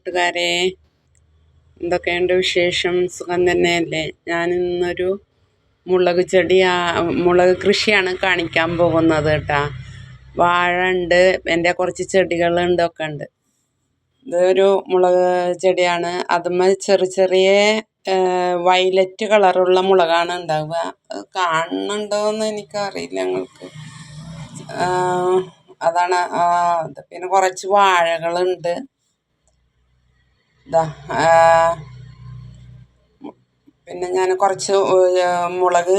കൂട്ടുകാരെ, എന്തൊക്കെയുണ്ട് വിശേഷം? സുഖം തന്നെയല്ലേ? ഞാനിന്നൊരു മുളക് കൃഷിയാണ് കാണിക്കാൻ പോകുന്നത് കേട്ടാ. വാഴ ഉണ്ട്, എൻ്റെ കുറച്ച് ചെടികളുണ്ട്, ഒക്കെ ഉണ്ട്. ഇതൊരു മുളക് ചെടിയാണ്. അതുമ്മ ചെറിയ ചെറിയ വയലറ്റ് കളറുള്ള മുളകാണ് ഉണ്ടാവുക. അത് കാണുന്നുണ്ടോയെന്ന് എനിക്കറിയില്ല നിങ്ങൾക്ക്. അതാണ്. പിന്നെ കുറച്ച് വാഴകളുണ്ട്. പിന്നെ ഞാൻ കുറച്ച് മുളക്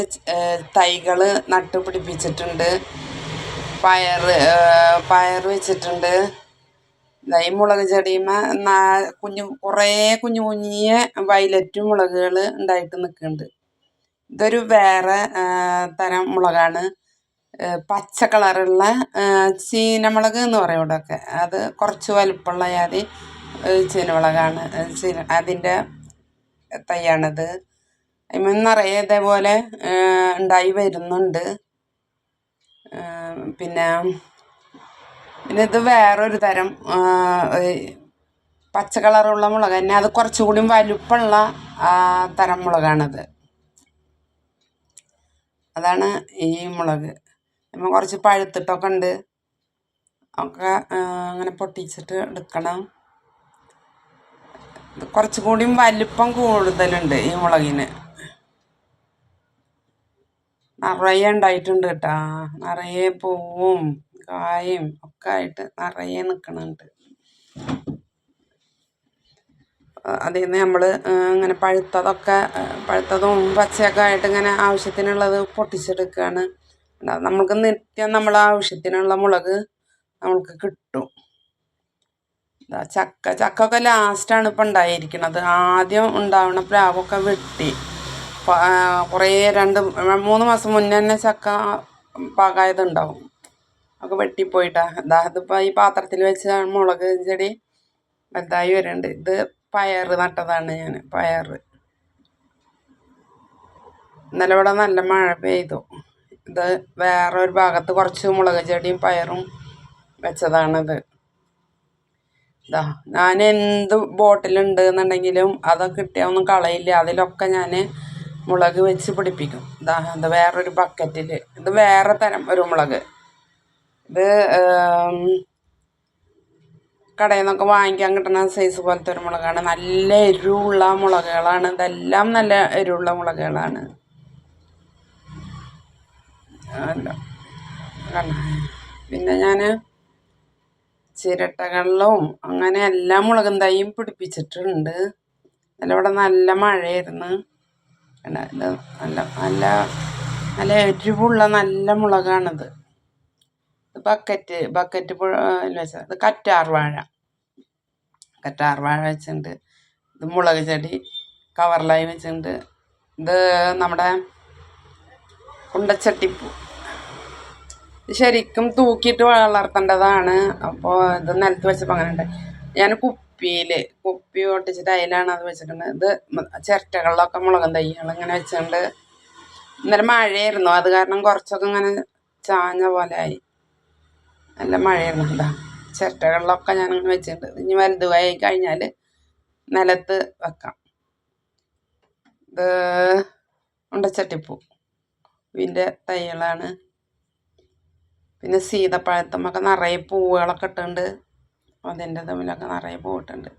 തൈകൾ നട്ട് പിടിപ്പിച്ചിട്ടുണ്ട്. പയർ വെച്ചിട്ടുണ്ട്. ഈ മുളക് ചെടിയുമ്മ കുറേ കുഞ്ഞു കുഞ്ഞിയ വയലറ്റ് മുളകുകൾ ഉണ്ടായിട്ട് നിൽക്കുന്നുണ്ട്. ഇതൊരു വേറെ തരം മുളകാണ്. പച്ച കളറുള്ള ചീനമുളക് എന്ന് പറയും ഇവിടെയൊക്കെ. അത് കുറച്ച് വലുപ്പമുള്ള ജാതി ചീനമുളകാണ്. അതിൻ്റെ തൈയാണിത്. അതിന് നിറയെ ഇതേപോലെ ഉണ്ടായി വരുന്നുണ്ട്. പിന്നെ ഇത് വേറൊരു തരം പച്ച കളറുള്ള മുളക് തന്നെ. അത് കുറച്ചുകൂടി വലുപ്പമുള്ള തരം മുളകാണത്. അതാണ് ഈ മുളക്. നമ്മൾ കുറച്ച് പഴുത്തിട്ടൊക്കെ ഉണ്ട്. ഒക്കെ അങ്ങനെ പൊട്ടിച്ചിട്ട് എടുക്കണം. കുറച്ചുകൂടി വലിപ്പം കൂടുതലുണ്ട് ഈ മുളകിന്. നിറയെ ഉണ്ടായിട്ടുണ്ട് കേട്ടാ. നിറയെ പൂവും കായും ഒക്കെ ആയിട്ട് നിറയെ നിൽക്കണുണ്ട്. അതിൽ നിന്ന് നമ്മൾ ഇങ്ങനെ പഴുത്തതും പച്ചയൊക്കെ ആയിട്ട് ഇങ്ങനെ ആവശ്യത്തിനുള്ളത് പൊട്ടിച്ചെടുക്കുകയാണ്. നമുക്ക് നിത്യം നമ്മളെ ആവശ്യത്തിനുള്ള മുളക് നമുക്ക് കിട്ടും. ചക്ക ഒക്കെ ലാസ്റ്റാണ് ഇപ്പം ഉണ്ടായിരിക്കുന്നത്. ആദ്യം ഉണ്ടാവുന്ന പ്ലാവൊക്കെ വെട്ടി കുറേ 2-3 മാസം മുന്നേ തന്നെ ചക്ക പാകായതുണ്ടാവും. ഒക്കെ വെട്ടിപ്പോയിട്ടാ. ഇതിപ്പോൾ ഈ പാത്രത്തിൽ വെച്ച മുളക് ചെടി വലുതായി വരുന്നുണ്ട്. ഇത് പയർ നട്ടതാണ് ഞാൻ. ഇന്നലെ ഇവിടെ നല്ല മഴ പെയ്തു. ഇത് വേറൊരു ഭാഗത്ത് കുറച്ച് മുളക് ചെടിയും പയറും വെച്ചതാണിത്. ഞാൻ എന്ത് ബോട്ടിലുണ്ട് എന്നുണ്ടെങ്കിലും അതൊക്കെ കിട്ടിയൊന്നും കളയില്ല. അതിലൊക്കെ ഞാൻ മുളക് വെച്ച് പിടിപ്പിക്കും. ഇത് വേറൊരു ബക്കറ്റിൽ. ഇത് വേറെ തരം ഒരു മുളക്. ഇത് കടയിൽ നിന്നൊക്കെ വാങ്ങിക്കാൻ കിട്ടുന്ന സൈസ് പോലത്തെ ഒരു മുളകാണ്. നല്ല എരിവുള്ള മുളകുകളാണ്. ഇതെല്ലാം നല്ല എരിവുള്ള മുളകുകളാണ്. പിന്നെ ഞാൻ ചിരട്ടകളിലും അങ്ങനെ എല്ലാ മുളകും തൈയും പിടിപ്പിച്ചിട്ടുണ്ട്. ഇവിടെ നല്ല മഴയായിരുന്നു. ഇത് നല്ല നല്ല നല്ല എരിവുള്ള നല്ല മുളകാണിത്. ബക്കറ്റ് വെച്ചാൽ ഇത് കറ്റാർ വാഴ വെച്ചിട്ടുണ്ട്. ഇത് മുളക് ചെടി കവറിലായി വെച്ചിട്ടുണ്ട്. ഇത് നമ്മുടെ കുണ്ടച്ചട്ടിപ്പൂ. ഇത് ശരിക്കും തൂക്കിയിട്ട് വളർത്തേണ്ടതാണ്. അപ്പോൾ ഇത് നിലത്ത് വെച്ചപ്പോൾ അങ്ങനെ ഉണ്ട്. ഞാൻ കുപ്പി ഒട്ടിച്ചിട്ട് അതിലാണ് അത് വെച്ചിട്ടുണ്ട്. ഇത് ചിരട്ടകളിലൊക്കെ മുളകും തൈകൾ ഇങ്ങനെ വെച്ചിട്ടുണ്ട്. ഇന്നലെ മഴയായിരുന്നു. അത് കാരണം കുറച്ചൊക്കെ ഇങ്ങനെ ചാഞ്ഞ പോലെ ആയി. നല്ല മഴയായിരുന്നു. ചിരട്ടകളിലൊക്കെ ഞാനിങ്ങനെ വെച്ചിട്ടുണ്ട്. ഇനി വലുതായി കഴിഞ്ഞാൽ നിലത്ത് വെക്കാം. ഇത് ഉണ്ടച്ചട്ടിപ്പൂ ഇതിൻ്റെ തൈകളാണ്. പിന്നെ സീതപ്പഴത്തുമ്മൊക്കെ നിറയെ പൂവുകളൊക്കെ ഇട്ടുണ്ട്. അതിൻ്റെ തമ്മിലൊക്കെ നിറയെ പൂവിട്ടുണ്ട്.